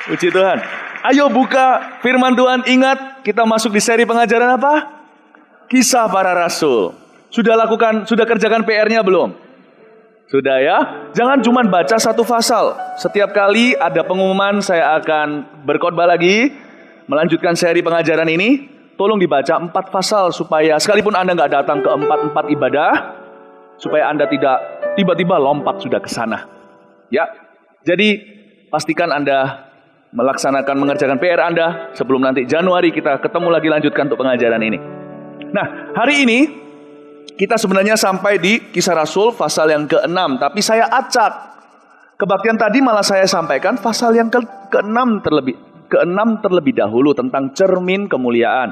Puji Tuhan. Ayo buka firman Tuhan. Ingat, kita masuk di seri pengajaran apa? Kisah para Rasul. Sudah kerjakan PR-nya belum? Sudah ya? Jangan cuma baca satu pasal. Setiap kali ada pengumuman saya akan berkhotbah lagi, melanjutkan seri pengajaran ini, tolong dibaca 4 pasal supaya sekalipun Anda nggak datang ke 4 ibadah, supaya Anda tidak tiba-tiba lompat sudah ke sana. Ya, jadi pastikan Anda melaksanakan mengerjakan PR Anda sebelum nanti Januari kita ketemu lagi lanjutkan untuk pengajaran ini. Nah, hari ini kita sebenarnya sampai di Kisah Rasul pasal yang ke-6, tapi saya acak. Kebaktian tadi malah saya sampaikan pasal yang ke-6 terlebih dahulu tentang cermin kemuliaan.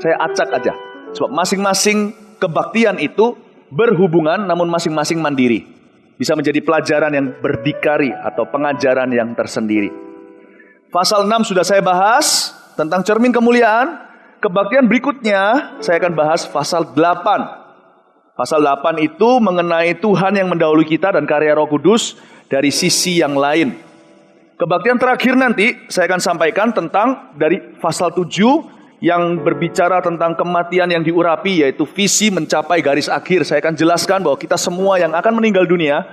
Saya acak aja. Sebab masing-masing kebaktian itu berhubungan namun masing-masing mandiri. Bisa menjadi pelajaran yang berdikari atau pengajaran yang tersendiri. Pasal 6 sudah saya bahas tentang cermin kemuliaan. Kebaktian berikutnya saya akan bahas pasal 8. Pasal 8 itu mengenai Tuhan yang mendahului kita dan karya Roh Kudus dari sisi yang lain. Kebaktian terakhir nanti saya akan sampaikan tentang dari pasal 7 yang berbicara tentang kematian yang diurapi, yaitu visi mencapai garis akhir. Saya akan jelaskan bahwa kita semua yang akan meninggal dunia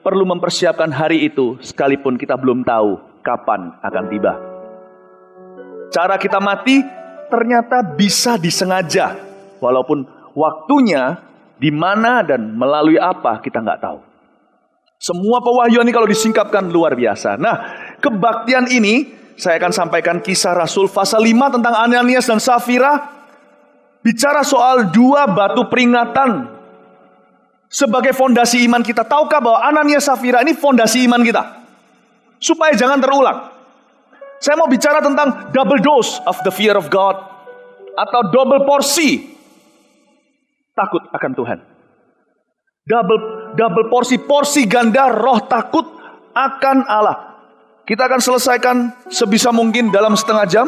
perlu mempersiapkan hari itu sekalipun kita belum tahu kapan akan tiba. Cara kita mati ternyata bisa disengaja, walaupun waktunya di mana dan melalui apa kita nggak tahu. Semua pewahyuan ini kalau disingkapkan luar biasa. Nah, kebaktian ini saya akan sampaikan Kisah Rasul pasal 5 tentang Ananias dan Safira, bicara soal 2 batu peringatan sebagai fondasi iman kita. Tahukah bahwa Ananias Safira ini fondasi iman kita? Supaya jangan terulang. Saya mau bicara tentang double dose of the fear of God, atau double porsi takut akan Tuhan. Double porsi ganda roh takut akan Allah. Kita akan selesaikan sebisa mungkin dalam setengah jam.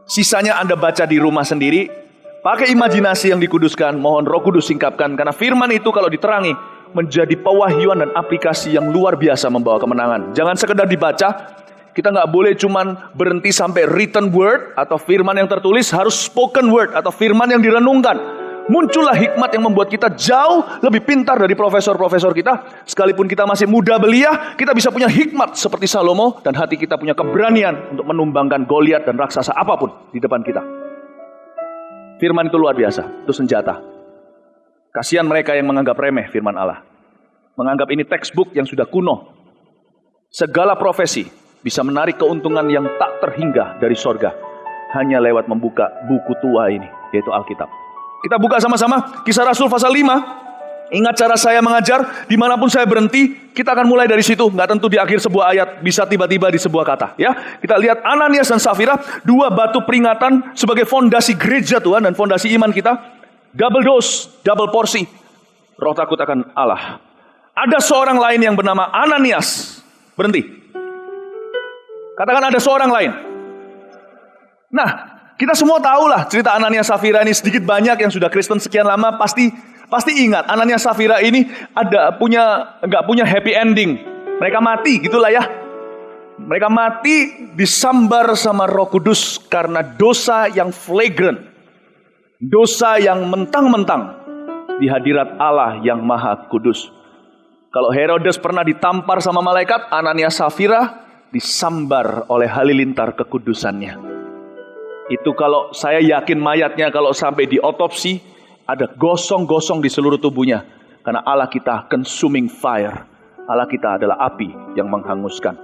Sisanya Anda baca di rumah sendiri. Pakai imajinasi yang dikuduskan. Mohon Roh Kudus singkapkan. Karena firman itu kalau diterangi menjadi pewahyuan dan aplikasi yang luar biasa membawa kemenangan. Jangan sekedar dibaca. Kita nggak boleh cuman berhenti sampai written word atau firman yang tertulis. Harus spoken word atau firman yang direnungkan. Muncullah hikmat yang membuat kita jauh lebih pintar dari profesor-profesor kita. Sekalipun kita masih muda belia, kita bisa punya hikmat seperti Salomo. Dan hati kita punya keberanian untuk menumbangkan Goliat dan raksasa apapun di depan kita. Firman itu luar biasa, itu senjata. Kasihan mereka yang menganggap remeh firman Allah. Menganggap ini textbook yang sudah kuno. Segala profesi bisa menarik keuntungan yang tak terhingga dari sorga. Hanya lewat membuka buku tua ini, yaitu Alkitab. Kita buka sama-sama Kisah Rasul pasal 5. Ingat cara saya mengajar, dimanapun saya berhenti, kita akan mulai dari situ. Nggak tentu di akhir sebuah ayat, bisa tiba-tiba di sebuah kata. Ya, kita lihat Ananias dan Safira, 2 batu peringatan sebagai fondasi gereja Tuhan dan fondasi iman kita. Double dose, double porsi. Roh takut akan Allah. Ada seorang lain yang bernama Ananias. Berhenti. Katakan ada seorang lain. Nah, kita semua tahulah cerita Ananias Safira ini, sedikit banyak yang sudah Kristen sekian lama pasti ingat Ananias Safira ini nggak punya happy ending. Mereka mati gitulah ya. Mereka mati disambar sama Roh Kudus karena dosa yang flagrant, dosa yang mentang-mentang di hadirat Allah yang Maha Kudus. Kalau Herodes pernah ditampar sama malaikat, Ananias Safira disambar oleh halilintar kekudusannya. Itu kalau saya yakin mayatnya kalau sampai diotopsi ada gosong-gosong di seluruh tubuhnya. Karena Allah kita consuming fire. Allah kita adalah api yang menghanguskan.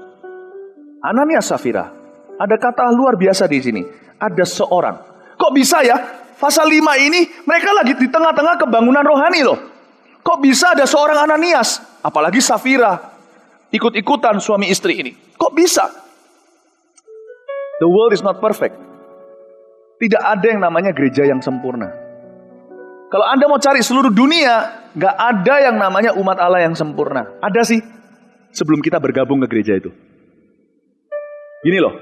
Ananias Safira, ada kata luar biasa di sini. Ada seorang. Kok bisa ya? Pasal 5 ini mereka lagi di tengah-tengah kebangunan rohani loh. Kok bisa ada seorang Ananias? Apalagi Safira. Ikut-ikutan suami istri ini. Kok bisa? The world is not perfect. Tidak ada yang namanya gereja yang sempurna. Kalau Anda mau cari seluruh dunia, gak ada yang namanya umat Allah yang sempurna. Ada sih, sebelum kita bergabung ke gereja itu. Gini loh,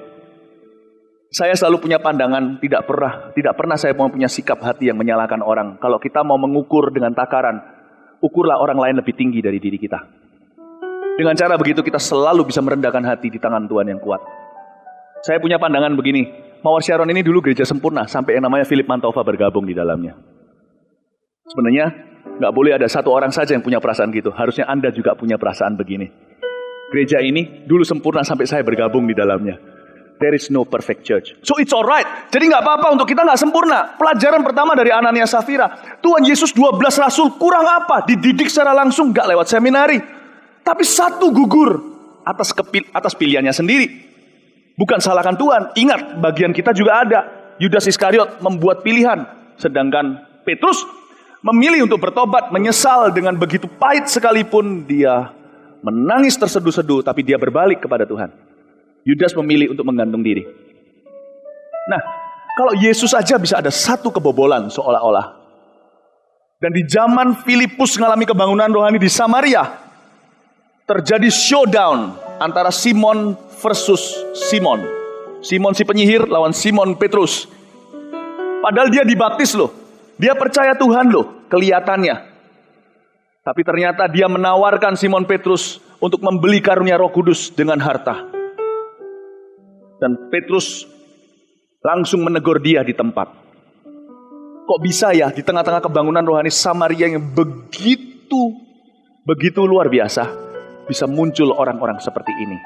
saya selalu punya pandangan, tidak pernah saya mau punya sikap hati yang menyalahkan orang. Kalau kita mau mengukur dengan takaran, ukurlah orang lain lebih tinggi dari diri kita. Dengan cara begitu kita selalu bisa merendahkan hati di tangan Tuhan yang kuat. Saya punya pandangan begini, Mawar Sharon ini dulu gereja sempurna sampai yang namanya Philip Mantova bergabung di dalamnya. Sebenarnya nggak boleh ada satu orang saja yang punya perasaan gitu. Harusnya Anda juga punya perasaan begini. Gereja ini dulu sempurna sampai saya bergabung di dalamnya. There is no perfect church. So it's alright. Jadi nggak apa-apa untuk kita nggak sempurna. Pelajaran pertama dari Ananias Safira. Tuhan Yesus 12 rasul kurang apa? Dididik secara langsung, nggak lewat seminari. Tapi satu gugur atas pilihannya sendiri. Bukan salahkan Tuhan. Ingat, bagian kita juga ada. Yudas Iskariot membuat pilihan. Sedangkan Petrus memilih untuk bertobat, menyesal dengan begitu pahit sekalipun dia menangis terseduh-seduh, tapi dia berbalik kepada Tuhan. Yudas memilih untuk menggantung diri. Nah, kalau Yesus aja bisa ada satu kebobolan seolah-olah. Dan di zaman Filipus mengalami kebangunan rohani di Samaria, terjadi showdown antara Simon versus Simon. Simon si penyihir lawan Simon Petrus. Padahal dia dibaptis loh. Dia percaya Tuhan loh, kelihatannya. Tapi ternyata dia menawarkan Simon Petrus untuk membeli karunia Roh Kudus dengan harta. Dan Petrus langsung menegur dia di tempat. Kok bisa ya di tengah-tengah kebangunan rohani Samaria yang begitu luar biasa, bisa muncul orang-orang seperti ini.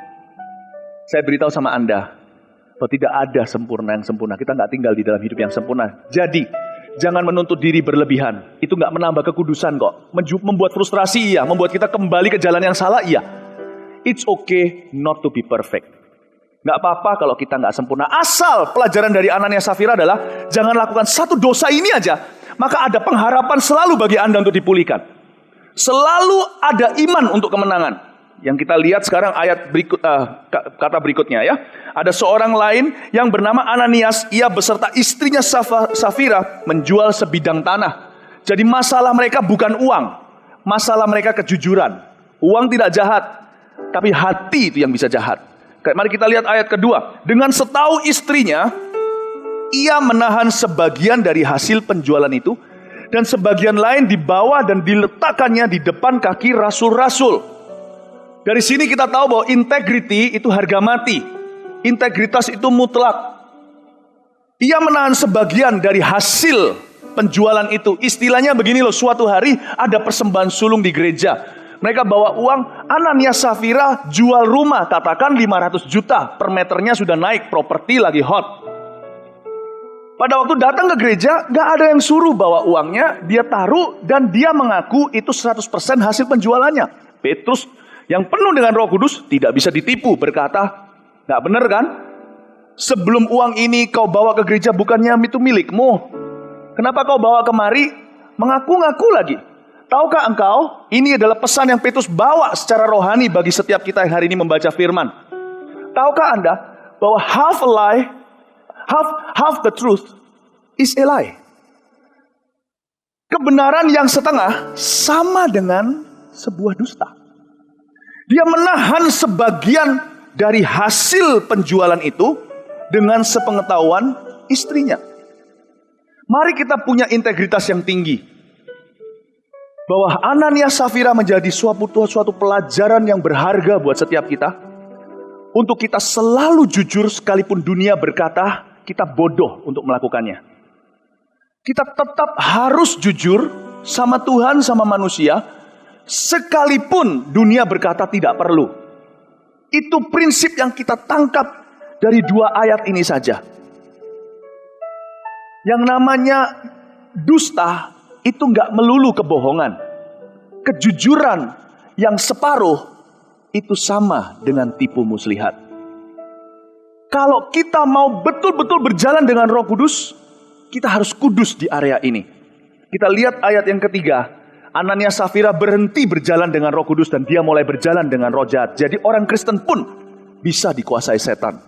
Saya beritahu sama Anda, bahwa tidak ada sempurna yang sempurna. Kita nggak tinggal di dalam hidup yang sempurna. Jadi, jangan menuntut diri berlebihan. Itu nggak menambah kekudusan kok. Membuat frustrasi iya, membuat kita kembali ke jalan yang salah iya. It's okay not to be perfect. Nggak apa-apa kalau kita nggak sempurna. Asal pelajaran dari Ananias Safira adalah jangan lakukan satu dosa ini aja, maka ada pengharapan selalu bagi Anda untuk dipulihkan. Selalu ada iman untuk kemenangan. Yang kita lihat sekarang ayat kata berikutnya ya. Ada seorang lain yang bernama Ananias, ia beserta istrinya Safira menjual sebidang tanah. Jadi masalah mereka bukan uang, masalah mereka kejujuran. Uang tidak jahat, tapi hati itu yang bisa jahat. Mari kita lihat ayat kedua. Dengan setahu istrinya, ia menahan sebagian dari hasil penjualan itu, dan sebagian lain dibawa dan diletakkannya di depan kaki rasul-rasul. Dari sini kita tahu bahwa integrity itu harga mati. Integritas itu mutlak. Ia menahan sebagian dari hasil penjualan itu. Istilahnya begini loh, suatu hari ada persembahan sulung di gereja. Mereka bawa uang, Ananias Safira jual rumah, katakan 500 juta. Per meternya sudah naik, properti lagi hot. Pada waktu datang ke gereja, gak ada yang suruh bawa uangnya, dia taruh dan dia mengaku itu 100% hasil penjualannya. Petrus yang penuh dengan Roh Kudus tidak bisa ditipu, berkata, gak benar kan? Sebelum uang ini kau bawa ke gereja bukannya itu milikmu. Kenapa kau bawa kemari? Mengaku-ngaku lagi. Tahukah engkau, ini adalah pesan yang Petrus bawa secara rohani bagi setiap kita yang hari ini membaca firman. Tahukah Anda bahwa half a lie, half the truth is a lie. Kebenaran yang setengah sama dengan sebuah dusta. Dia menahan sebagian dari hasil penjualan itu dengan sepengetahuan istrinya. Mari kita punya integritas yang tinggi. Bahwa Ananias Safira menjadi suatu pelajaran yang berharga buat setiap kita. Untuk kita selalu jujur sekalipun dunia berkata kita bodoh untuk melakukannya. Kita tetap harus jujur sama Tuhan, sama manusia. Sekalipun dunia berkata tidak perlu. Itu prinsip yang kita tangkap dari 2 ayat ini saja. Yang namanya dusta itu gak melulu kebohongan. Kejujuran yang separuh itu sama dengan tipu muslihat. Kalau kita mau betul-betul berjalan dengan Roh Kudus, kita harus kudus di area ini. Kita lihat ayat yang ketiga. Ananias Safira berhenti berjalan dengan Roh Kudus dan dia mulai berjalan dengan roh jahat. Jadi orang Kristen pun bisa dikuasai setan.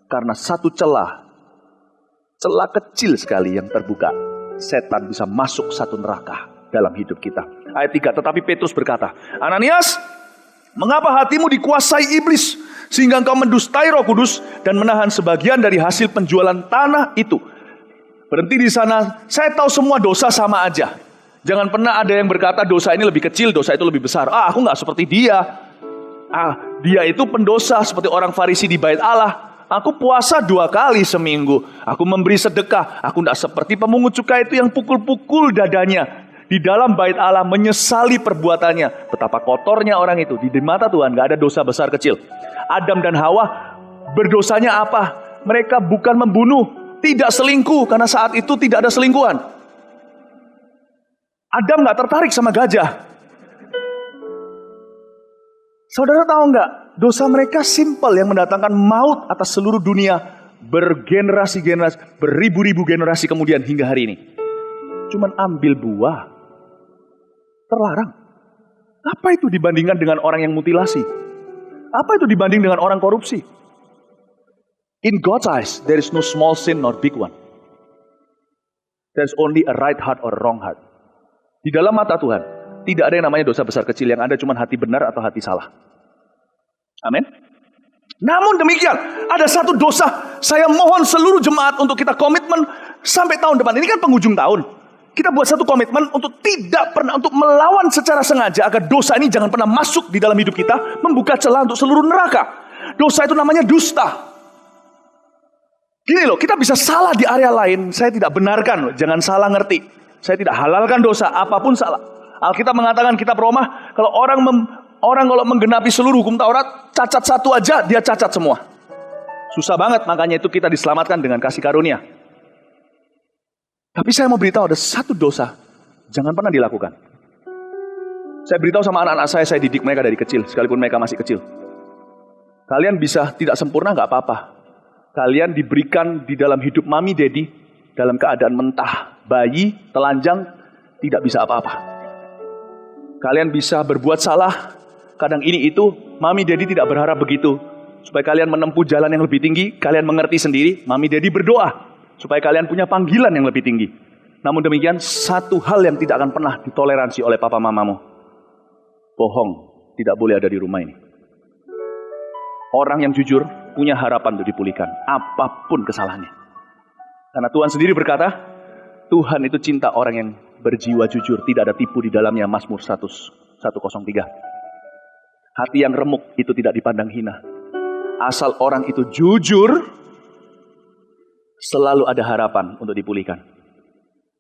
Karena satu celah kecil sekali yang terbuka, setan bisa masuk satu neraka dalam hidup kita. Ayat 3, tetapi Petrus berkata, Ananias, mengapa hatimu dikuasai iblis sehingga engkau mendustai Roh Kudus dan menahan sebagian dari hasil penjualan tanah itu? Berhenti di sana, saya tahu semua dosa sama aja. Jangan pernah ada yang berkata dosa ini lebih kecil, dosa itu lebih besar. Aku gak seperti dia. Dia itu pendosa seperti orang Farisi di bait Allah. Aku puasa 2 kali seminggu. Aku memberi sedekah. Aku tidak seperti pemungut cukai itu yang pukul-pukul dadanya di dalam bait Allah, menyesali perbuatannya. Betapa kotornya orang itu. Di mata Tuhan gak ada dosa besar kecil. Adam dan Hawa berdosanya apa? Mereka bukan membunuh, tidak selingkuh, karena saat itu tidak ada selingkuhan. Adam gak tertarik sama gajah. Saudara tahu nggak, dosa mereka simpel yang mendatangkan maut atas seluruh dunia bergenerasi-generasi, beribu-ribu generasi kemudian hingga hari ini. Cuman ambil buah, terlarang. Apa itu dibandingkan dengan orang yang mutilasi? Apa itu dibanding dengan orang korupsi? In God's eyes, there is no small sin nor big one. There's only a right heart or wrong heart. Di dalam mata Tuhan, tidak ada yang namanya dosa besar kecil, yang ada cuma hati benar atau hati salah. Amin. Namun demikian, ada satu dosa, saya mohon seluruh jemaat untuk kita komitmen sampai tahun depan. Ini kan penghujung tahun. Kita buat satu komitmen untuk tidak pernah, untuk melawan secara sengaja agar dosa ini jangan pernah masuk di dalam hidup kita, membuka celah untuk seluruh neraka. Dosa itu namanya dusta. Gini loh, kita bisa salah di area lain, saya tidak benarkan loh, jangan salah ngerti. Saya tidak halalkan dosa, apapun salah. Alkitab mengatakan, kitab Roma, kalau orang kalau menggenapi seluruh hukum Taurat, cacat satu aja, dia cacat semua. Susah banget, makanya itu kita diselamatkan dengan kasih karunia. Tapi saya mau beritahu, ada satu dosa, jangan pernah dilakukan. Saya beritahu sama anak-anak saya didik mereka dari kecil, sekalipun mereka masih kecil. Kalian bisa tidak sempurna, gak apa-apa. Kalian diberikan di dalam hidup mami, daddy, dalam keadaan mentah, bayi, telanjang, tidak bisa apa-apa. Kalian bisa berbuat salah, kadang ini itu, mami daddy tidak berharap begitu. Supaya kalian menempuh jalan yang lebih tinggi, kalian mengerti sendiri, mami daddy berdoa. Supaya kalian punya panggilan yang lebih tinggi. Namun demikian, satu hal yang tidak akan pernah ditoleransi oleh papa mamamu. Bohong, tidak boleh ada di rumah ini. Orang yang jujur, punya harapan untuk dipulihkan, apapun kesalahannya. Karena Tuhan sendiri berkata, Tuhan itu cinta orang yang berjiwa jujur, tidak ada tipu di dalamnya. Mazmur 103. Hati yang remuk itu tidak dipandang hina. Asal orang itu jujur, selalu ada harapan untuk dipulihkan.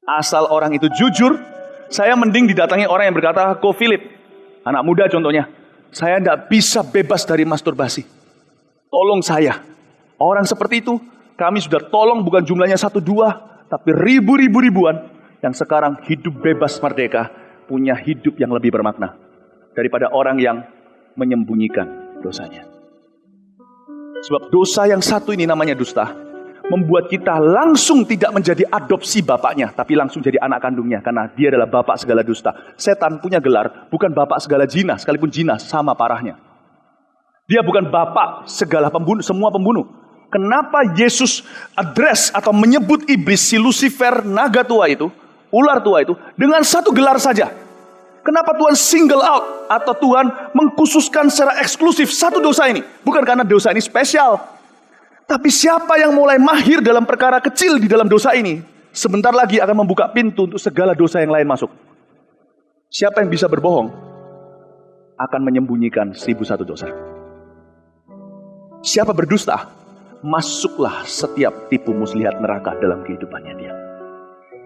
Asal orang itu jujur, saya mending didatangi orang yang berkata, Ko Philip, anak muda contohnya, saya tidak bisa bebas dari masturbasi. Tolong saya. Orang seperti itu, kami sudah tolong bukan jumlahnya 1-2, tapi ribuan yang sekarang hidup bebas merdeka, punya hidup yang lebih bermakna daripada orang yang menyembunyikan dosanya. Sebab dosa yang satu ini namanya dusta, membuat kita langsung tidak menjadi adopsi bapaknya, tapi langsung jadi anak kandungnya, karena dia adalah bapak segala dusta. Setan punya gelar, bukan bapak segala zina, sekalipun zina sama parahnya. Dia bukan bapak segala pembunuh, semua pembunuh. Kenapa Yesus address atau menyebut iblis, si Lucifer, naga tua itu, ular tua itu, dengan satu gelar saja? Kenapa Tuhan single out atau Tuhan mengkhususkan secara eksklusif satu dosa ini? Bukan karena dosa ini spesial. Tapi siapa yang mulai mahir dalam perkara kecil di dalam dosa ini, sebentar lagi akan membuka pintu untuk segala dosa yang lain masuk. Siapa yang bisa berbohong, akan menyembunyikan 1001 dosa. Siapa berdusta, masuklah setiap tipu muslihat neraka dalam kehidupannya dia.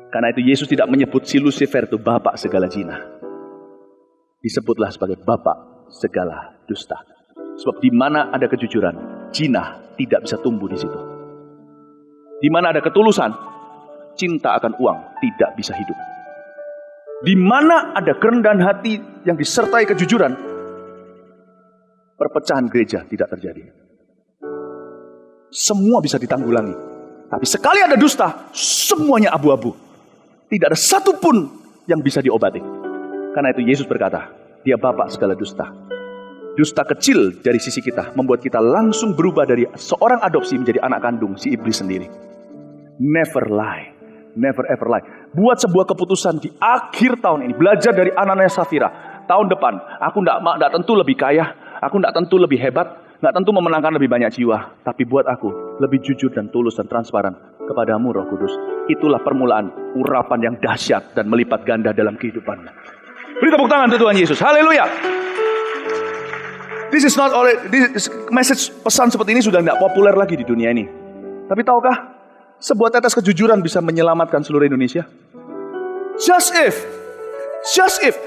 Karena itu Yesus tidak menyebut si Lucifer itu bapak segala zina. Disebutlah sebagai bapak segala dusta. Sebab di mana ada kejujuran, zina tidak bisa tumbuh di situ. Di mana ada ketulusan, cinta akan uang tidak bisa hidup. Di mana ada kerendahan hati yang disertai kejujuran, perpecahan gereja tidak terjadi. Semua bisa ditanggulangi. Tapi sekali ada dusta, semuanya abu-abu. Tidak ada satupun yang bisa diobati. Karena itu Yesus berkata, dia bapak segala dusta. Dusta kecil dari sisi kita membuat kita langsung berubah dari seorang adopsi menjadi anak kandung si iblis sendiri. Never lie. Never ever lie. Buat sebuah keputusan di akhir tahun ini. Belajar dari Ananias Safira. Tahun depan, aku tidak tentu lebih kaya. Aku tidak tentu lebih hebat. Tidak tentu memenangkan lebih banyak jiwa. Tapi buat aku, lebih jujur dan tulus dan transparan kepadamu Roh Kudus. Itulah permulaan urapan yang dahsyat dan melipat ganda dalam kehidupannya. Beri tepuk tangan untuk Tuhan Yesus. Haleluya. Message pesan seperti ini sudah tidak populer lagi di dunia ini. Tapi tahukah, sebuah tetes kejujuran bisa menyelamatkan seluruh Indonesia? Just if.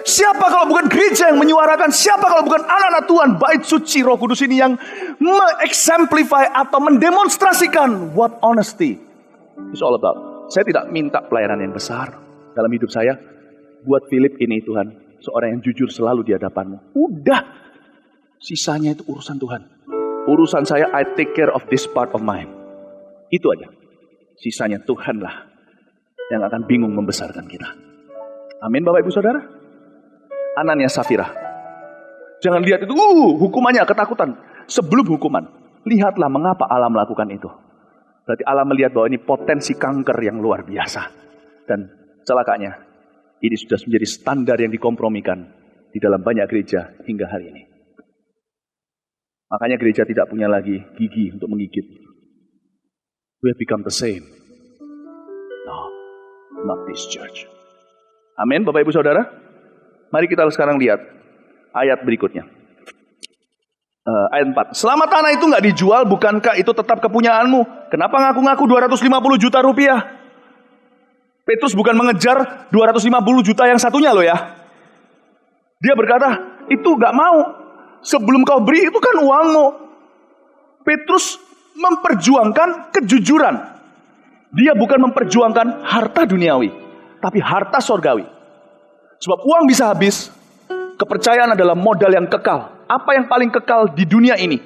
Siapa kalau bukan gereja yang menyuarakan? Siapa kalau bukan anak-anak Tuhan, bait suci Roh Kudus ini yang exemplify atau mendemonstrasikan what honesty is all about. Saya tidak minta pelayanan yang besar dalam hidup saya. Buat Philip ini Tuhan, seorang yang jujur selalu di hadapan-Mu. Udah, sisanya itu urusan Tuhan. Urusan saya, I take care of this part of mine. Itu aja. Sisanya Tuhanlah yang akan bingung membesarkan kita. Amin Bapak Ibu Saudara. Ananias Safira. Jangan lihat itu, hukumannya ketakutan. Sebelum hukuman, lihatlah mengapa Allah melakukan itu. Berarti Allah melihat bahwa ini potensi kanker yang luar biasa. Dan celakanya, ini sudah menjadi standar yang dikompromikan di dalam banyak gereja hingga hari ini. Makanya gereja tidak punya lagi gigi untuk menggigit. We have become the same. No, not this church. Amin, Bapak Ibu Saudara. Mari kita sekarang lihat ayat berikutnya. Ayat 4. Selama tanah itu nggak dijual, bukankah itu tetap kepunyaanmu? Kenapa ngaku-ngaku 250 juta rupiah? Petrus bukan mengejar 250 juta yang satunya loh ya. Dia berkata, itu nggak mau. Sebelum kau beri, itu kan uangmu. Petrus memperjuangkan kejujuran. Dia bukan memperjuangkan harta duniawi, tapi harta sorgawi. Sebab uang bisa habis, kepercayaan adalah modal yang kekal. Apa yang paling kekal di dunia ini?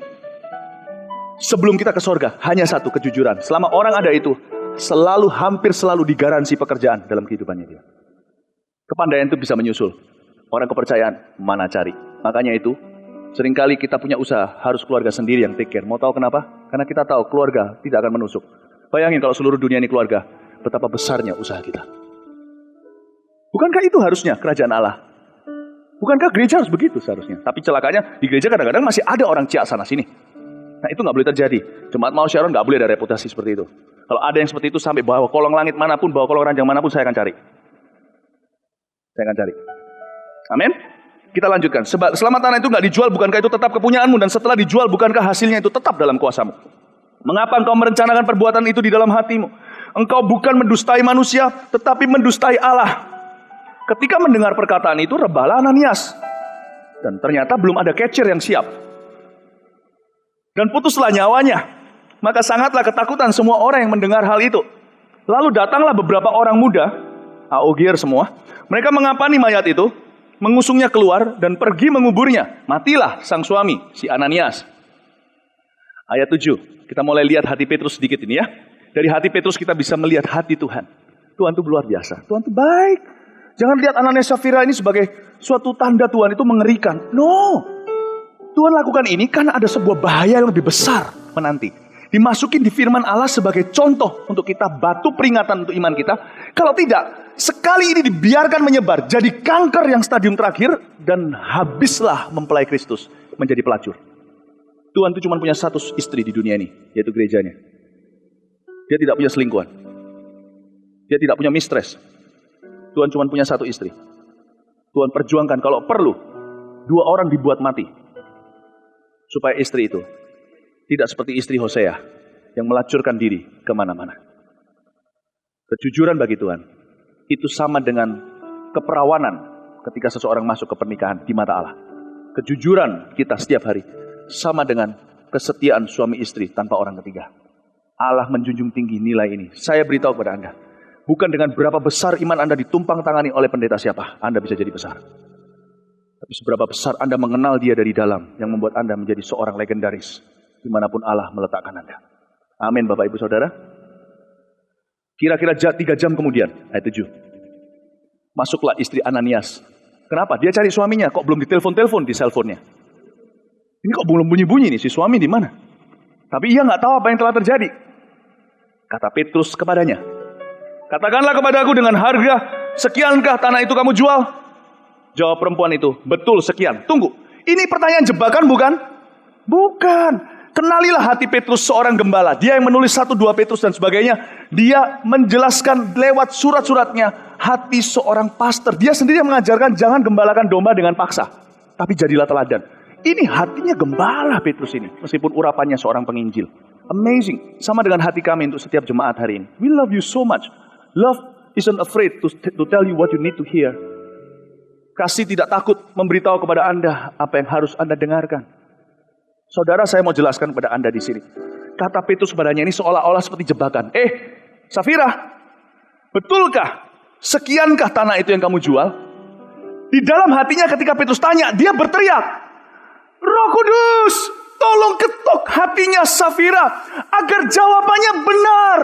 Sebelum kita ke sorga, hanya satu, kejujuran. Selama orang ada itu, hampir selalu digaransi pekerjaan dalam kehidupannya dia. Kepandaian itu bisa menyusul. Orang kepercayaan, mana cari. Makanya itu, seringkali kita punya usaha, harus keluarga sendiri yang take care. Mau tahu kenapa? Karena kita tahu keluarga tidak akan menusuk. Bayangin kalau seluruh dunia ini keluarga, betapa besarnya usaha kita. Bukankah itu harusnya kerajaan Allah? Bukankah gereja harus begitu seharusnya? Tapi celakanya, di gereja kadang-kadang masih ada orang ciak sana sini. Nah itu nggak boleh terjadi. Jemaat Mount Sharon nggak boleh ada reputasi seperti itu. Kalau ada yang seperti itu sampai bawa kolong langit manapun, bawa kolong ranjang manapun, saya akan cari. Amin. Kita lanjutkan. Selama tanah itu nggak dijual, bukankah itu tetap kepunyaanmu? Dan setelah dijual, bukankah hasilnya itu tetap dalam kuasamu? Mengapa engkau merencanakan perbuatan itu di dalam hatimu? Engkau bukan mendustai manusia, tetapi mendustai Allah. Ketika mendengar perkataan itu, rebahlah Ananias. Dan ternyata belum ada catcher yang siap. Dan putuslah nyawanya. Maka sangatlah ketakutan semua orang yang mendengar hal itu. Lalu datanglah beberapa orang muda, Aogier semua. Mereka mengapani mayat itu, mengusungnya keluar dan pergi menguburnya. Matilah sang suami, si Ananias. Ayat 7. Kita mulai lihat hati Petrus sedikit ini ya. Dari hati Petrus kita bisa melihat hati Tuhan. Tuhan itu luar biasa. Tuhan itu baik. Jangan lihat Ananias Safira ini sebagai suatu tanda Tuhan itu mengerikan. No. Tuhan lakukan ini karena ada sebuah bahaya yang lebih besar menanti. Dimasukin di firman Allah sebagai contoh untuk kita, batu peringatan untuk iman kita. Kalau tidak, sekali ini dibiarkan menyebar jadi kanker yang stadium terakhir dan habislah mempelai Kristus menjadi pelacur. Tuhan itu cuma punya satu istri di dunia ini, yaitu gerejanya. Dia tidak punya selingkuhan. Dia tidak punya mistress. Tuhan cuma punya satu istri. Tuhan perjuangkan kalau perlu 2 orang dibuat mati. Supaya istri itu tidak seperti istri Hosea yang melacurkan diri kemana-mana. Kejujuran bagi Tuhan itu sama dengan keperawanan ketika seseorang masuk ke pernikahan di mata Allah. Kejujuran kita setiap hari sama dengan kesetiaan suami istri tanpa orang ketiga. Allah menjunjung tinggi nilai ini. Saya beritahu kepada Anda, bukan dengan berapa besar iman Anda ditumpang tangani oleh pendeta siapa, Anda bisa jadi besar. Tapi seberapa besar Anda mengenal dia dari dalam, yang membuat Anda menjadi seorang legendaris, dimanapun Allah meletakkan Anda. Amin Bapak Ibu Saudara. Kira-kira 3 jam kemudian, ayat 7. Masuklah istri Ananias. Kenapa? Dia cari suaminya, kok belum ditelepon-telepon di cellphone-nya. Ini kok belum bunyi-bunyi nih, si suami di mana? Tapi ia nggak tahu apa yang telah terjadi. Kata Petrus kepadanya, katakanlah kepadaku dengan harga sekiankah tanah itu kamu jual? Jawab perempuan itu, betul sekian. Tunggu, ini pertanyaan jebakan bukan? Bukan. Kenalilah hati Petrus seorang gembala. Dia yang menulis 1-2 Petrus dan sebagainya. Dia menjelaskan lewat surat-suratnya hati seorang pastor. Dia sendiri yang mengajarkan jangan gembalakan domba dengan paksa, tapi jadilah teladan. Ini hatinya gembala Petrus ini, meskipun urapannya seorang penginjil. Amazing. Sama dengan hati kami untuk setiap jemaat hari ini. We love you so much. Love isn't afraid to tell you what you need to hear. Kasih tidak takut memberitahu kepada Anda apa yang harus Anda dengarkan. Saudara, saya mau jelaskan kepada Anda di sini. Kata Petrus padanya ini seolah-olah seperti jebakan. Safira, betulkah? Sekiankah tanah itu yang kamu jual? Di dalam hatinya ketika Petrus tanya, dia berteriak, Roh Kudus, tolong ketuk hatinya Safira agar jawabannya benar.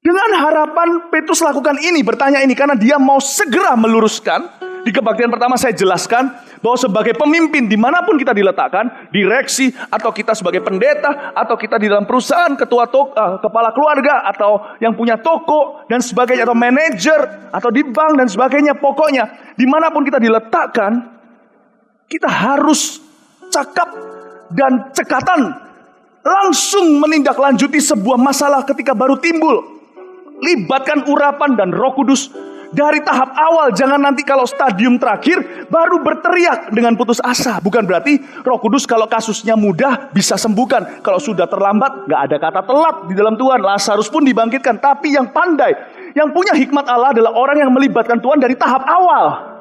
Dengan harapan Petrus lakukan ini, bertanya ini, karena dia mau segera meluruskan. Di kebaktian pertama saya jelaskan bahwa sebagai pemimpin dimanapun kita diletakkan, direksi, atau kita sebagai pendeta, atau kita di dalam perusahaan, kepala keluarga, atau yang punya toko, dan sebagainya, atau manajer, atau di bank, dan sebagainya. Pokoknya, dimanapun kita diletakkan, kita harus cakap dan cekatan langsung menindaklanjuti sebuah masalah ketika baru timbul. Libatkan urapan dan Roh Kudus dari tahap awal. Jangan nanti kalau stadium terakhir baru berteriak dengan putus asa. Bukan berarti Roh Kudus kalau kasusnya mudah bisa sembuhkan. Kalau sudah terlambat, gak ada kata telat di dalam Tuhan. Lazarus pun dibangkitkan. Tapi yang pandai, yang punya hikmat Allah adalah orang yang melibatkan Tuhan dari tahap awal.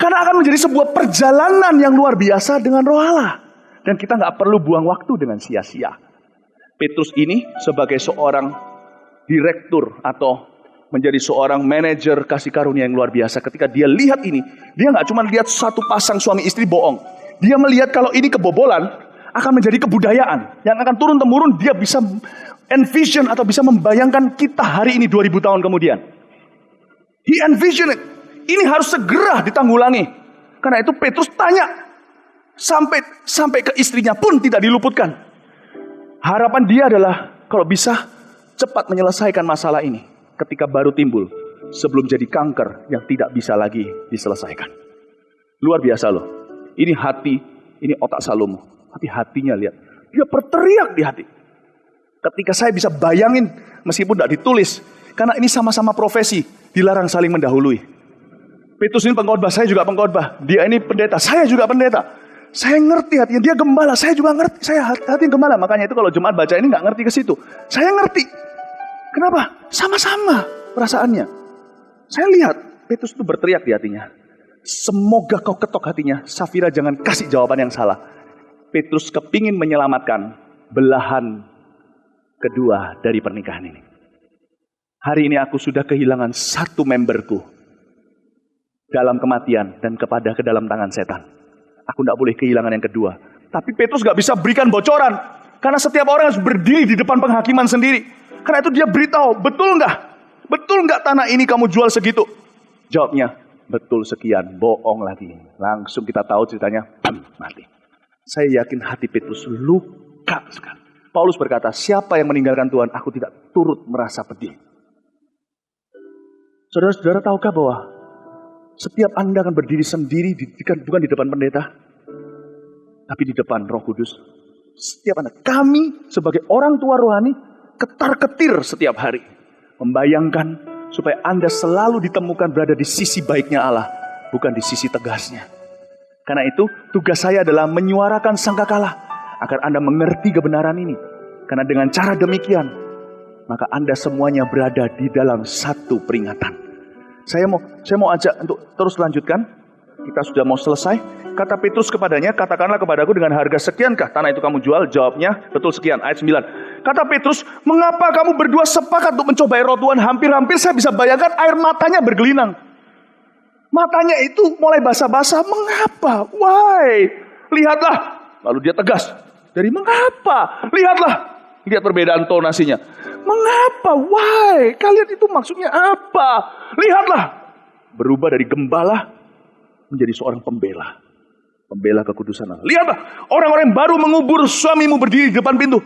Karena akan menjadi sebuah perjalanan yang luar biasa dengan Roh Allah. Dan kita gak perlu buang waktu dengan sia-sia. Petrus ini sebagai seorang direktur atau menjadi seorang manajer kasih karunia yang luar biasa. Ketika dia lihat ini, dia gak cuma lihat satu pasang suami istri bohong. Dia melihat kalau ini kebobolan akan menjadi kebudayaan yang akan turun-temurun. Dia bisa envision atau bisa membayangkan kita hari ini 2000 tahun kemudian. He envision it. Ini harus segera ditanggulangi. Karena itu Petrus tanya. Sampai ke istrinya pun tidak diluputkan. Harapan dia adalah kalau bisa cepat menyelesaikan masalah ini. Ketika baru timbul. Sebelum jadi kanker yang tidak bisa lagi diselesaikan. Luar biasa loh. Ini hati, ini otak Salomo. Tapi hatinya lihat. Dia berteriak di hati. Ketika saya bisa bayangin meskipun tidak ditulis. Karena ini sama-sama profesi. Dilarang saling mendahului. Petrus ini pengkhotbah, saya juga pengkhotbah. Dia ini pendeta, saya juga pendeta. Saya ngerti hatinya, dia gembala, saya juga ngerti. Saya hatinya gembala, makanya itu kalau jemaat baca ini gak ngerti ke situ. Saya ngerti. Kenapa? Sama-sama perasaannya. Saya lihat, Petrus itu berteriak di hatinya. Semoga kau ketok hatinya, Safira jangan kasih jawaban yang salah. Petrus kepingin menyelamatkan belahan kedua dari pernikahan ini. Hari ini aku sudah kehilangan satu memberku dalam kematian dan ke dalam tangan setan. Aku tidak boleh kehilangan yang kedua. Tapi Petrus gak bisa berikan bocoran. Karena setiap orang harus berdiri di depan penghakiman sendiri. Karena itu dia beritahu, betul nggak? Betul nggak tanah ini kamu jual segitu? Jawabnya, betul sekian, bohong lagi. Langsung kita tahu ceritanya, mati. Saya yakin hati Petrus luka sekali. Paulus berkata, siapa yang meninggalkan Tuhan, aku tidak turut merasa pedih. Saudara-saudara tahukah bahwa setiap Anda akan berdiri sendiri, bukan di depan pendeta, tapi di depan Roh Kudus. Setiap Anda, kami sebagai orang tua rohani, ketar-ketir setiap hari. Membayangkan supaya Anda selalu ditemukan berada di sisi baiknya Allah, bukan di sisi tegasnya. Karena itu, tugas saya adalah menyuarakan sangkakala, agar Anda mengerti kebenaran ini. Karena dengan cara demikian, maka Anda semuanya berada di dalam satu peringatan. Saya mau ajak untuk terus lanjutkan. Kita sudah mau selesai. Kata Petrus kepadanya, katakanlah kepadaku dengan harga sekiankah tanah itu kamu jual? Jawabnya, betul sekian. Ayat 9. Kata Petrus, mengapa kamu berdua sepakat untuk mencobai roh Tuhan? Hampir-hampir saya bisa bayangkan air matanya bergelinang. Matanya itu mulai basah-basah. Mengapa? Why? Lihatlah. Lalu dia tegas. Dari mengapa? Lihatlah. Lihat perbedaan tonasinya. Mengapa? Why? Kalian itu maksudnya apa? Lihatlah. Berubah dari gembala menjadi seorang pembela. Pembela kekudusan Allah. Lihatlah. Orang-orang yang baru mengubur suamimu berdiri di depan pintu.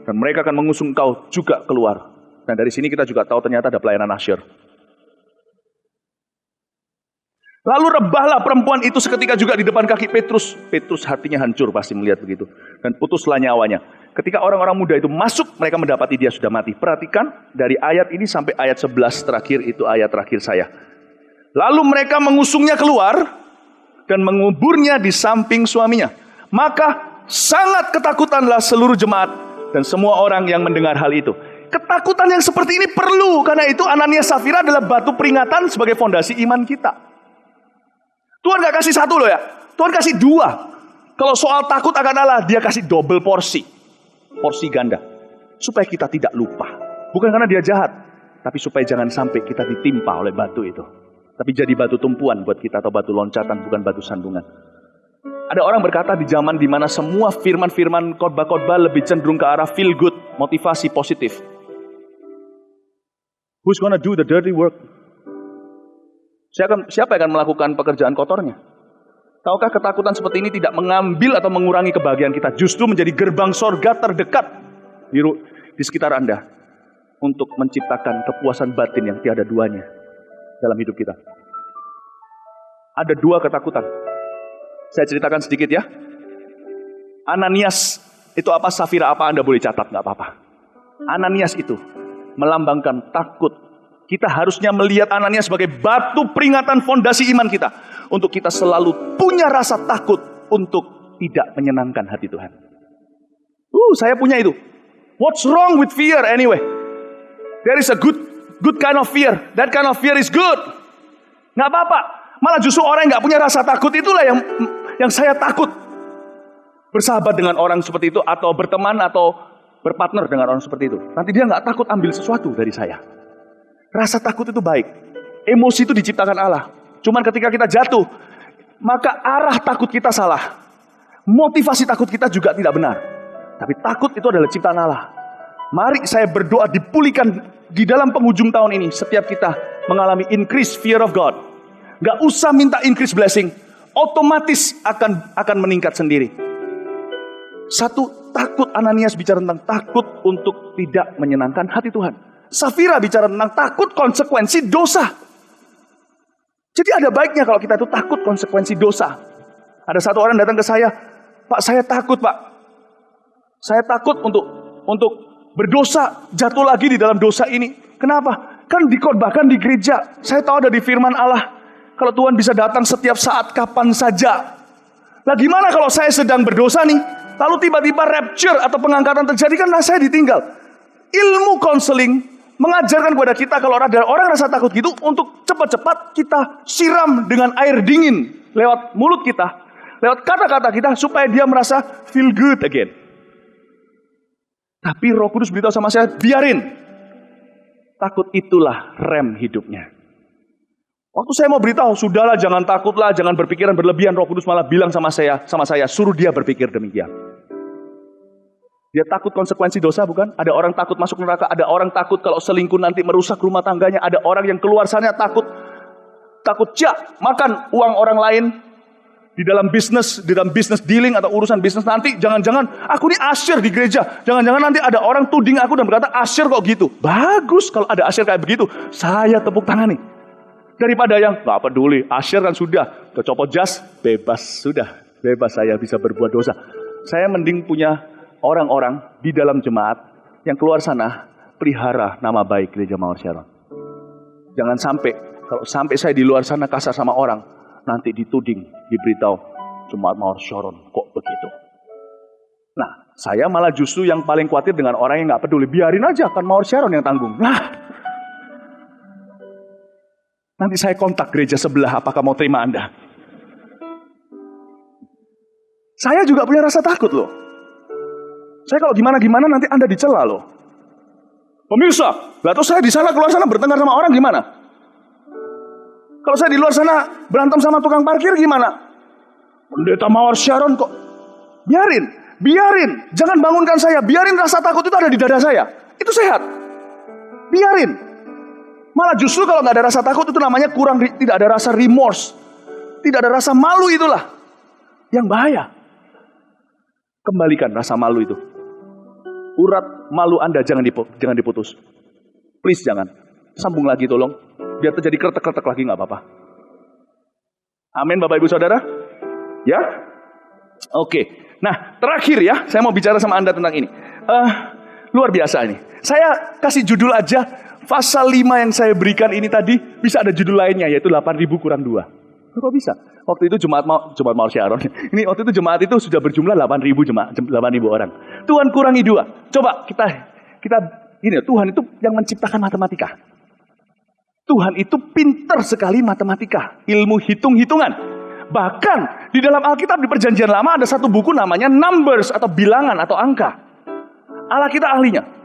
Dan mereka akan mengusung kau juga keluar. Dan dari sini kita juga tahu ternyata ada pelayanan asyir. Lalu rebahlah perempuan itu seketika juga di depan kaki Petrus. Petrus hatinya hancur pasti melihat begitu. Dan putuslah nyawanya. Ketika orang-orang muda itu masuk, mereka mendapati dia sudah mati. Perhatikan dari ayat ini sampai ayat 11 terakhir, itu ayat terakhir saya. Lalu mereka mengusungnya keluar. dan menguburnya di samping suaminya. Maka sangat ketakutanlah seluruh jemaat dan semua orang yang mendengar hal itu. Ketakutan yang seperti ini perlu, karena itu Ananias Safira adalah batu peringatan sebagai fondasi iman kita. Tuhan gak kasih satu loh ya, Tuhan kasih dua. Kalau soal takut akan Allah, dia kasih double porsi ganda, supaya kita tidak lupa. Bukan karena dia jahat, tapi supaya jangan sampai kita ditimpa oleh batu itu, tapi jadi batu tumpuan buat kita, atau batu loncatan, bukan batu sandungan. Ada orang berkata di zaman dimana semua firman-firman khotbah-khotbah lebih cenderung ke arah feel good, motivasi positif. Who's gonna do the dirty work? Siapa yang akan melakukan pekerjaan kotornya? Tahukah ketakutan seperti ini tidak mengambil atau mengurangi kebahagiaan kita, justru menjadi gerbang sorga terdekat di sekitar Anda untuk menciptakan kepuasan batin yang tiada duanya dalam hidup kita. Ada dua ketakutan. Saya ceritakan sedikit ya. Ananias itu apa, Safira apa, Anda boleh catat, nggak apa-apa. Ananias itu melambangkan takut. Kita harusnya melihat Ananias sebagai batu peringatan fondasi iman kita, untuk kita selalu punya rasa takut untuk tidak menyenangkan hati Tuhan. Saya punya itu. What's wrong with fear anyway? There is a good kind of fear. That kind of fear is good. Nggak apa-apa. Malah justru orang yang nggak punya rasa takut itulah yang saya takut bersahabat dengan orang seperti itu, atau berteman atau berpartner dengan orang seperti itu. Nanti dia nggak takut ambil sesuatu dari saya. Rasa takut itu baik. Emosi itu diciptakan Allah. Cuman ketika kita jatuh, maka arah takut kita salah. Motivasi takut kita juga tidak benar. Tapi takut itu adalah ciptaan Allah. Mari saya berdoa dipulihkan di dalam penghujung tahun ini. Setiap kita mengalami increase fear of God. Gak usah minta increase blessing. Otomatis akan meningkat sendiri. Satu, takut. Ananias bicara tentang takut untuk tidak menyenangkan hati Tuhan. Safira bicara tentang takut konsekuensi dosa. Jadi ada baiknya kalau kita itu takut konsekuensi dosa. Ada satu orang datang ke saya, Pak, saya takut, Pak. Saya takut untuk berdosa, jatuh lagi di dalam dosa ini. Kenapa? Kan dikhotbahkan di gereja. Saya tahu ada di firman Allah, kalau Tuhan bisa datang setiap saat, kapan saja. Lah gimana kalau saya sedang berdosa nih, lalu tiba-tiba rapture atau pengangkatan terjadi, kan saya ditinggal. Ilmu konseling mengajarkan kepada kita kalau ada orang rasa takut gitu, untuk cepat-cepat kita siram dengan air dingin lewat mulut kita, lewat kata-kata kita, supaya dia merasa feel good again. Tapi Roh Kudus beritahu sama saya, biarin. Takut itulah rem hidupnya. Waktu saya mau beritahu, sudahlah jangan takutlah, jangan berpikiran berlebihan, Roh Kudus malah bilang sama saya, suruh dia berpikir demikian. Dia takut konsekuensi dosa, bukan? Ada orang takut masuk neraka, ada orang takut kalau selingkuh nanti merusak rumah tangganya, ada orang yang keluar sana takut makan uang orang lain di dalam bisnis dealing atau urusan bisnis, nanti jangan-jangan aku ini asyir di gereja, jangan-jangan nanti ada orang tuding aku dan berkata, asyir kok gitu. Bagus kalau ada asyir kayak begitu, saya tepuk tangan nih. Daripada yang gak peduli, asyir kan sudah kecopot jas, bebas saya bisa berbuat dosa. Saya mending punya orang-orang di dalam jemaat yang keluar sana pelihara nama baik Gereja Mawar Sharon. Jangan sampai, kalau sampai saya di luar sana kasar sama orang, nanti dituding, diberitahu, jemaat Mawar Sharon kok begitu. Nah, saya malah justru yang paling khawatir dengan orang yang gak peduli. Biarin aja, kan Mawar Sharon yang tanggung. Nah, nanti saya kontak gereja sebelah, apakah mau terima Anda? Saya juga punya rasa takut loh. Saya kalau gimana-gimana nanti Anda dicela loh. Pemirsa, lah terus saya di sana keluar sana bertengkar sama orang gimana? Kalau saya di luar sana berantem sama tukang parkir gimana? Pendeta Mawar Sharon kok. Biarin. Jangan bangunkan saya. Biarin rasa takut itu ada di dada saya. Itu sehat. Biarin. Malah justru kalau nggak ada rasa takut itu namanya tidak ada rasa remorse. Tidak ada rasa malu, itulah yang bahaya. Kembalikan rasa malu itu. Urat malu Anda jangan diputus. Please jangan. Sambung lagi tolong. Biar terjadi kretek-kretek lagi gak apa-apa. Amin Bapak Ibu Saudara. Ya. Oke. Nah terakhir ya. Saya mau bicara sama Anda tentang ini. Luar biasa ini. Saya kasih judul aja. Pasal 5 yang saya berikan ini tadi. Bisa ada judul lainnya. Yaitu 8.000 kurang 2. Kok bisa? Waktu itu Jemaat Mount Sharon. Ini waktu itu jemaat itu sudah berjumlah 8.000 jemaat, 8.000 orang. Tuhan kurangi 2. Coba kita ini, Tuhan itu yang menciptakan matematika. Tuhan itu pintar sekali matematika, ilmu hitung-hitungan. Bahkan di dalam Alkitab di Perjanjian Lama ada satu buku namanya Numbers atau bilangan atau angka. Allah kita ahlinya.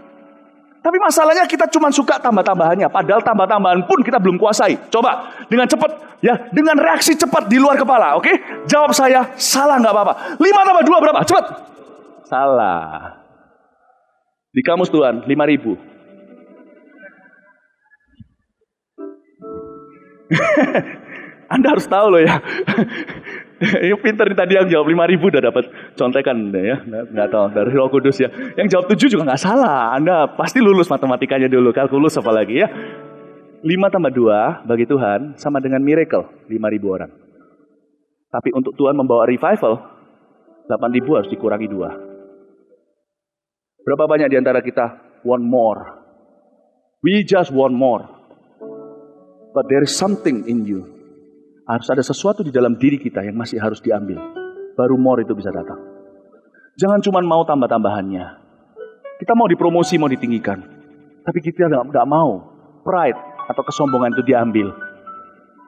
Tapi masalahnya kita cuma suka tambah-tambahannya. Padahal tambah-tambahan pun kita belum kuasai. Coba dengan cepat, ya, dengan reaksi cepat di luar kepala. Oke, jawab saya, salah nggak apa-apa. 5 tambah 2 berapa? Cepat. Salah. Di kamus Tuhan 5.000. Anda harus tahu loh ya. Ini pinter nih, tadi yang jawab 5.000 udah dapat contekan ya. Nggak tahu dari Roh Kudus ya. Yang jawab 7 juga nggak salah. Anda pasti lulus matematikanya dulu, kalkulus apalagi ya. 5 tambah 2 bagi Tuhan sama dengan miracle 5.000 orang. Tapi untuk Tuhan membawa revival 8.000 harus dikurangi 2. Berapa banyak di antara kita want more? We just want more. But there is something in you. Harus ada sesuatu di dalam diri kita yang masih harus diambil. Baru more itu bisa datang. Jangan cuma mau tambah-tambahannya. Kita mau dipromosi, mau ditinggikan. Tapi kita nggak mau pride atau kesombongan itu diambil.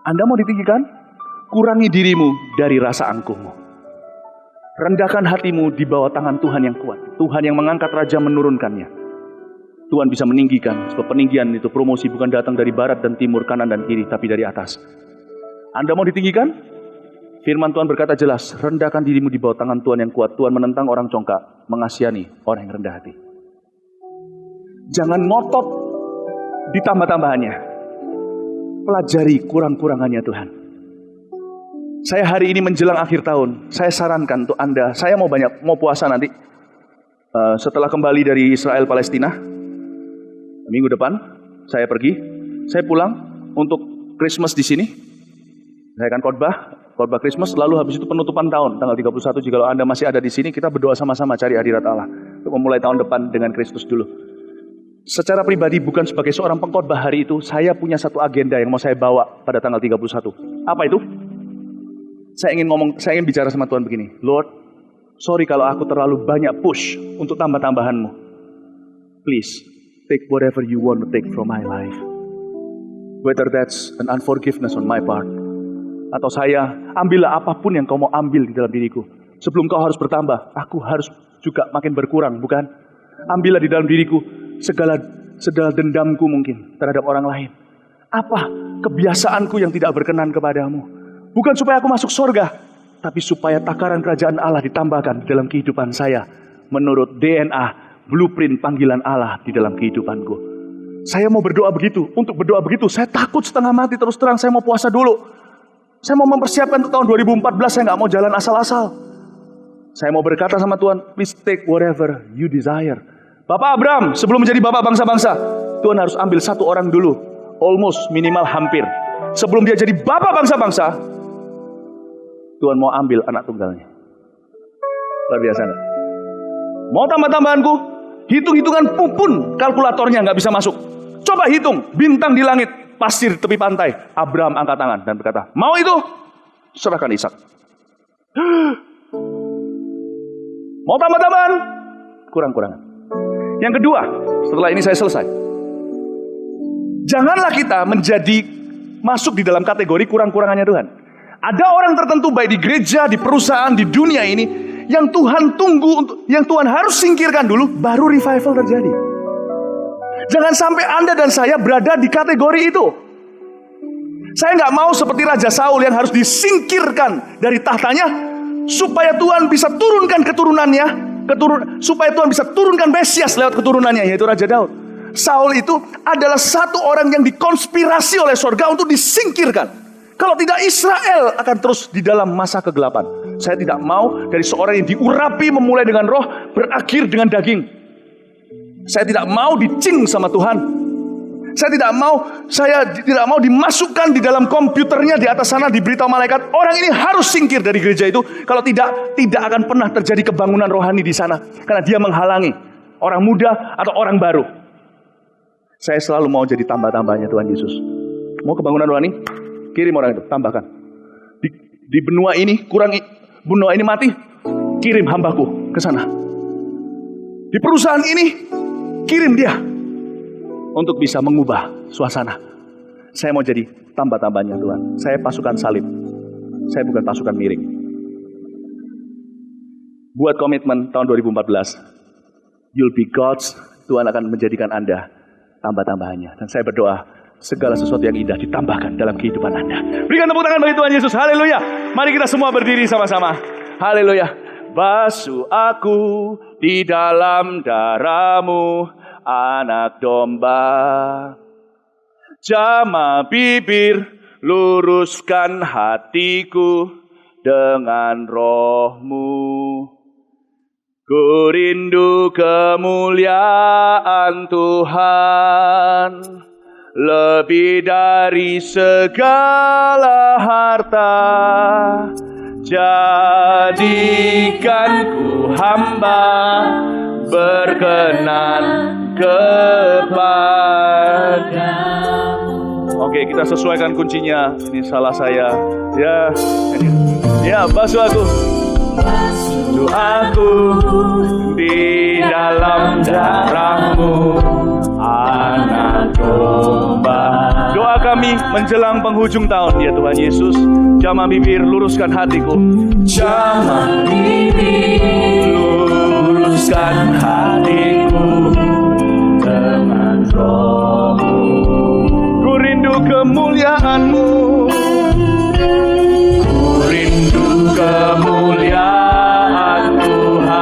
Anda mau ditinggikan? Kurangi dirimu dari rasa angkuhmu. Rendahkan hatimu di bawah tangan Tuhan yang kuat. Tuhan yang mengangkat raja menurunkannya. Tuhan bisa meninggikan. Sebab peninggian itu promosi bukan datang dari barat dan timur, kanan dan kiri, tapi dari atas. Anda mau ditinggikan? Firman Tuhan berkata jelas, rendahkan dirimu di bawah tangan Tuhan yang kuat. Tuhan menentang orang congkak, mengasihani orang yang rendah hati. Jangan ngotot ditambah-tambahannya. Pelajari kurang-kurangannya Tuhan. Saya hari ini menjelang akhir tahun, saya sarankan untuk Anda, saya mau puasa nanti. Setelah kembali dari Israel Palestina, minggu depan saya pergi, saya pulang untuk Christmas di sini. Saya akan khotbah Christmas, lalu habis itu penutupan tahun, tanggal 31. Jika Anda masih ada di sini, kita berdoa sama-sama cari hadirat Allah. Untuk memulai tahun depan dengan Kristus dulu. Secara pribadi, bukan sebagai seorang pengkhotbah hari itu, saya punya satu agenda yang mau saya bawa pada tanggal 31. Apa itu? Saya ingin bicara sama Tuhan begini. Lord, sorry kalau aku terlalu banyak push untuk tambah-tambahanmu. Please, take whatever you want to take from my life. Whether that's an unforgiveness on my part, atau saya, ambillah apapun yang kau mau ambil di dalam diriku. Sebelum kau harus bertambah, aku harus juga makin berkurang, bukan? Ambillah di dalam diriku segala dendamku mungkin terhadap orang lain. Apa kebiasaanku yang tidak berkenan kepadamu? Bukan supaya aku masuk surga, tapi supaya takaran kerajaan Allah ditambahkan di dalam kehidupan saya. Menurut DNA, blueprint panggilan Allah di dalam kehidupanku. Saya mau berdoa begitu. Untuk berdoa begitu, saya takut setengah mati terus terang. Saya mau puasa dulu. Saya mau mempersiapkan untuk tahun 2014, saya nggak mau jalan asal-asal. Saya mau berkata sama Tuhan, please take whatever you desire. Bapak Abraham, sebelum menjadi bapak bangsa-bangsa, Tuhan harus ambil satu orang dulu. Almost, minimal, hampir. Sebelum dia jadi bapak bangsa-bangsa, Tuhan mau ambil anak tunggalnya. Luar biasa nggak? Mau tambah-tambahanku? Hitung-hitungan pun kalkulatornya nggak bisa masuk. Coba hitung, bintang di langit, pasir tepi pantai. Abraham angkat tangan dan berkata, mau itu? Serahkan Ishak. Mau tambah-tambahan? Kurang-kurangan. Yang kedua, setelah ini saya selesai. Janganlah kita masuk di dalam kategori kurang-kurangannya Tuhan. Ada orang tertentu baik di gereja, di perusahaan, di dunia ini, yang Tuhan tunggu, yang Tuhan harus singkirkan dulu, baru revival terjadi. Jangan sampai Anda dan saya berada di kategori itu. Saya nggak mau seperti Raja Saul yang harus disingkirkan dari tahtanya supaya Tuhan bisa turunkan keturunannya, supaya Tuhan bisa turunkan Mesias lewat keturunannya, yaitu Raja Daud. Saul itu adalah satu orang yang dikonspirasi oleh surga untuk disingkirkan. Kalau tidak, Israel akan terus di dalam masa kegelapan. Saya tidak mau dari seorang yang diurapi memulai dengan roh, berakhir dengan daging. Saya tidak mau dicing sama Tuhan. Saya tidak mau dimasukkan di dalam komputernya di atas sana, diberitahu malaikat, orang ini harus singkir dari gereja itu. Kalau tidak akan pernah terjadi kebangunan rohani di sana. Karena dia menghalangi orang muda atau orang baru. Saya selalu mau jadi tambah-tambahnya Tuhan Yesus. Mau kebangunan rohani? Kirim orang itu, tambahkan. Di benua ini benua ini mati, kirim hambaku ke sana. Di perusahaan ini, kirim dia untuk bisa mengubah suasana. Saya mau jadi tambah-tambahnya Tuhan. Saya pasukan salib. Saya bukan pasukan miring. Buat komitmen tahun 2014. You'll be God's. Tuhan akan menjadikan Anda tambah-tambahannya. Dan saya berdoa, segala sesuatu yang indah ditambahkan dalam kehidupan Anda. Berikan tepuk tangan bagi Tuhan Yesus. Haleluya. Mari kita semua berdiri sama-sama. Haleluya. Basuh aku di dalam darah-Mu, Anak domba. Jamah bibir, luruskan hatiku dengan Roh-Mu. Ku rindu kemuliaan Tuhan, lebih dari segala harta. Jadikan ku hamba berkenan kepadamu. Oke, kita sesuaikan kuncinya. Ini salah saya. Ya, ini. Ya, basuh aku. Basuh aku di dalam darah-Mu, Anak domba. Doa kami menjelang penghujung tahun ya Tuhan Yesus. Jamah bibir, luruskan hatiku. Jamah bibir, luruskan hatiku dengan Roh-Mu. Ku rindu kemuliaan-Mu. Ku rindu kemuliaan Tuhan,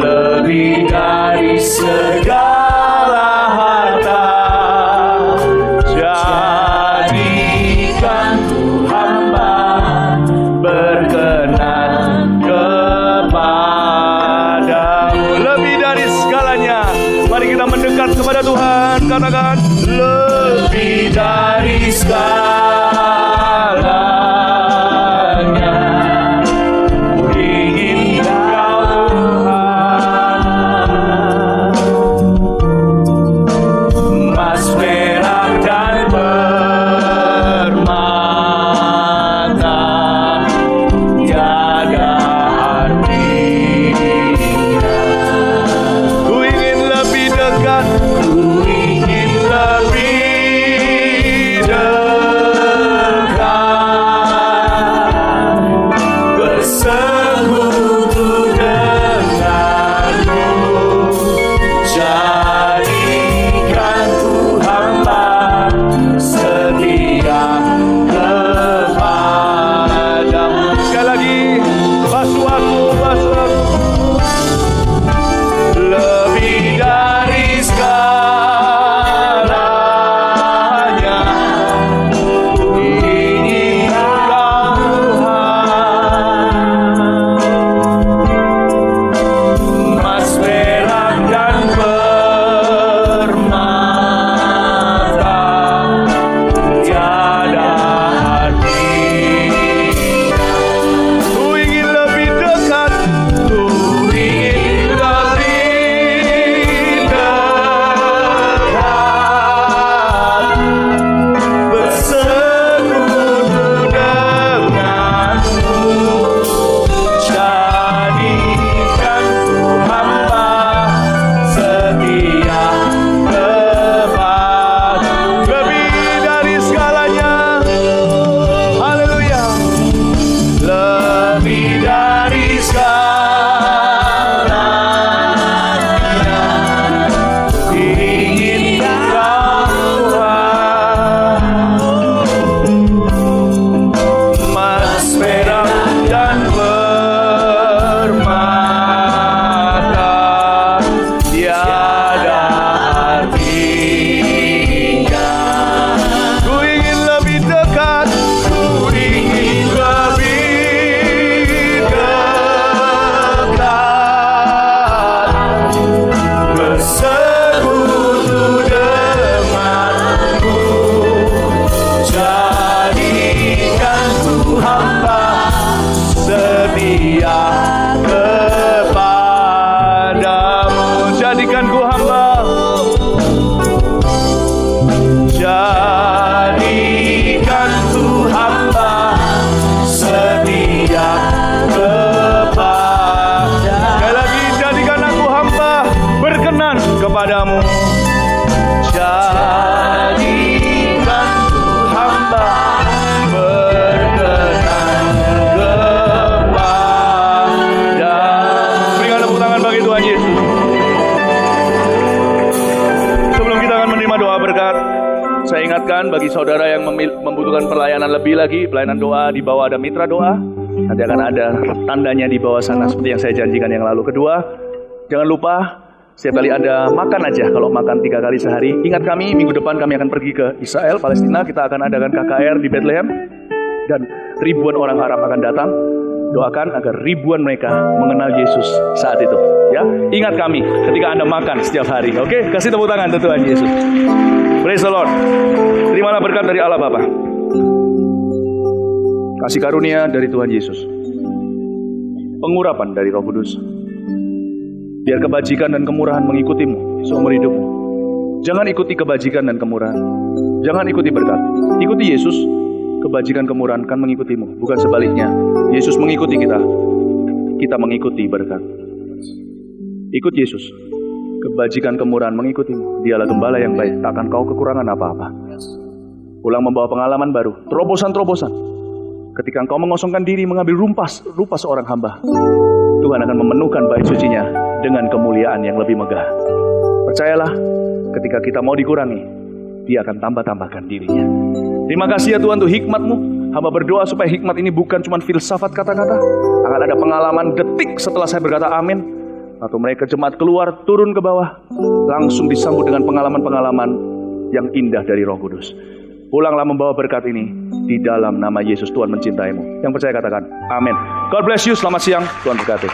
lebih dari segala harta. Jadikan ku hamba berkenan kepadamu, lebih dari segalanya. Mari kita mendekat kepada Tuhan. Katakan, lebih dari segalanya. Ku ingin Kau Tuhan, emas, perak, dan permata tiada artinya. Ku ingin lebih dekat, ku ingin lebih dekat, bersekutu denganmu. Jadikan ku hamba setia kepadamu. Sekali lagi, basuh aku, basuh aku. Lebih dari segalanya, ku ingin Kau Tuhan, emas, perak, dan permata tiada artinya. Ku ingin lebih dekat, ku ingin lebih dekat, bersekutu denganmu. Jadikan ku hamba setia kepadamu, lebih dari segalanya. Haleluya. Lebih dari segalanya, ingin Kau Tuhan, emas, perak, dan permata tiada artinya. Ku ingin lebih dekat, ku ingin lebih dekat, bersekutu denganmu. Jadikan ku hamba setia kepadamu. Jadikan ku hamba, jadikan ku membawa berkat. Saya ingatkan bagi saudara yang membutuhkan pelayanan lebih lagi, pelayanan doa, di bawah ada mitra doa. Nanti akan ada tandanya di bawah sana seperti yang saya janjikan yang lalu. Kedua, jangan lupa setiap kali ada makan aja, kalau makan 3 kali sehari. Ingat kami, minggu depan kami akan pergi ke Israel, Palestina. Kita akan adakan KKR di Bethlehem. Dan ribuan orang Arab akan datang. Doakan agar ribuan mereka mengenal Yesus saat itu. Ya, ingat kami ketika Anda makan setiap hari. Oke, kasih tepuk tangan untuk Tuhan Yesus. Praise the Lord. Terimalah berkat dari Allah Bapa, kasih karunia dari Tuhan Yesus, pengurapan dari Roh Kudus. Biar kebajikan dan kemurahan mengikutimu seumur hidupmu. Jangan ikuti kebajikan dan kemurahan. Jangan ikuti berkat. Ikuti Yesus. Kebajikan kemurahan kan mengikutimu, bukan sebaliknya. Yesus mengikuti kita, kita mengikuti berkat. Ikut Yesus. Kebajikan kemurahan mengikutimu. Dialah gembala yang baik, takkan kau kekurangan apa-apa. Pulang membawa pengalaman baru, terobosan-terobosan. Ketika engkau mengosongkan diri mengambil rupa seorang hamba, Tuhan akan memenuhkan bait sucinya dengan kemuliaan yang lebih megah. Percayalah, ketika kita mau dikurangi, Dia akan tambah-tambahkan dirinya. Terima kasih ya Tuhan untuk hikmat-Mu. Hamba berdoa supaya hikmat ini bukan cuma filsafat kata-kata. Akan ada pengalaman detik setelah saya berkata amin. Atau mereka jemaat keluar, turun ke bawah, langsung disambut dengan pengalaman-pengalaman yang indah dari Roh Kudus. Pulanglah membawa berkat ini. Di dalam nama Yesus Tuhan mencintaimu. Yang percaya katakan amin. God bless you, selamat siang, Tuhan berkati.